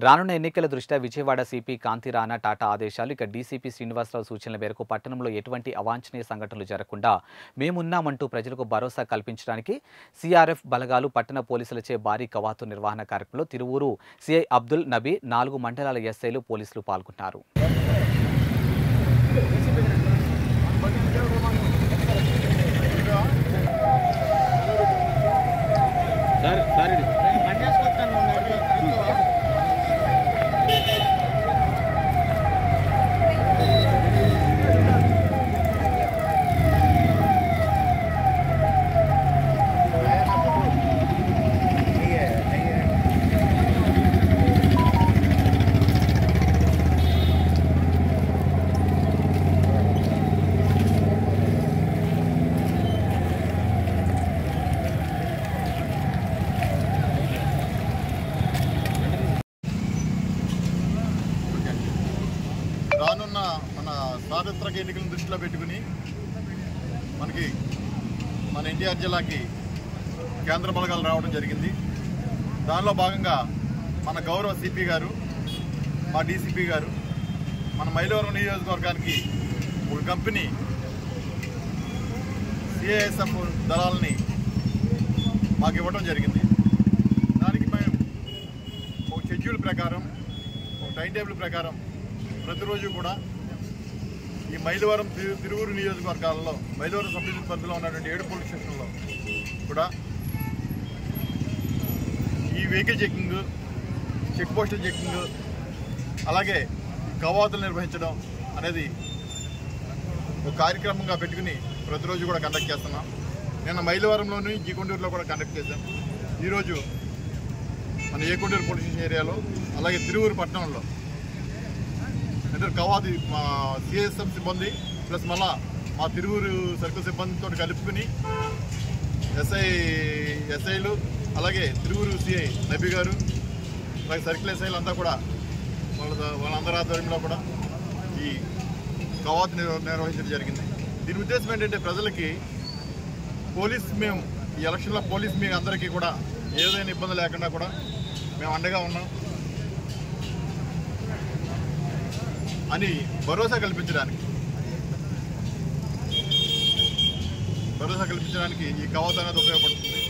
రానున్న ఎన్నికల దృష్ట్యా విజయవాడ సిపి కాంతి రాణా టాటా ఆదేశాలు ఇక డీసీపీ శ్రీనివాసరావు సూచనల మేరకు పట్టణంలో ఎటువంటి అవాంఛనీయ సంఘటనలు జరగకుండా మేమున్నామంటూ ప్రజలకు భరోసా కల్పించడానికి సిఆర్ఎఫ్ బలగాలు పట్టణ పోలీసులచే భారీ కవాతు నిర్వహణ కార్యక్రమంలో తిరువూరు సిఐ అబ్దుల్ నబీ 4 మండలాల ఎస్ఐలు పోలీసులు పాల్గొన్నారు. రానున్న మన సార్వత్రిక ఎన్నికలను దృష్టిలో పెట్టుకుని మన ఎన్టీఆర్ జిల్లాకి కేంద్ర బలగాలు రావడం జరిగింది. దానిలో భాగంగా మన గౌరవ సిపి గారు, మా డీసీపీ గారు మన మైలవరం నియోజకవర్గానికి ఒక కంపెనీ సిఐఎస్ఎఫ్ దళాలని మాకు ఇవ్వడం జరిగింది. దానికి మేము ఒక షెడ్యూల్ ప్రకారం, ఒక టైం టేబుల్ ప్రకారం ప్రతిరోజు కూడా ఈ మైలవరం తిరువూరు నియోజకవర్గాలలో మైలవరం సబ్ డివిజన్ పరిధిలో ఉన్నటువంటి 7 పోలీస్ స్టేషన్లలో కూడా ఈ వెహికల్ చెకింగ్, చెక్ పోస్టుల చెకింగ్, అలాగే కవాతులు నిర్వహించడం అనేది ఒక కార్యక్రమంగా పెట్టుకుని ప్రతిరోజు కూడా కండక్ట్ చేస్తున్నాం. నిన్న మైలవరంలోని జీకొండూరులో కూడా కండక్ట్ చేశాం. ఈరోజు మన ఏకొండూరు పోలీస్ స్టేషన్ ఏరియాలో, అలాగే తిరువూరు పట్టణంలో అంటే కవాది మా సిఎస్ఎఫ్ సిబ్బంది ప్లస్ మళ్ళా మా తిరువూరు సర్కిల్ సిబ్బందితో కలుపుకుని ఎస్ఐలు, అలాగే తిరువూరు సిఐ నబీ గారు, అలాగే సర్కిల్ ఎస్ఐలు అంతా కూడా వాళ్ళందరి ఆధ్వర్యంలో కూడా ఈ కవాతు నిర్వహించడం జరిగింది. దీని ఉద్దేశం ఏంటంటే ప్రజలకి మేము ఈ ఎలక్షన్లో మీ అందరికీ కూడా ఏదైనా ఇబ్బంది లేకుండా కూడా మేము అండగా ఉన్నాం అని భరోసా కల్పించడానికి ఈ కవాతు అనేది ఉపయోగపడుతుంది.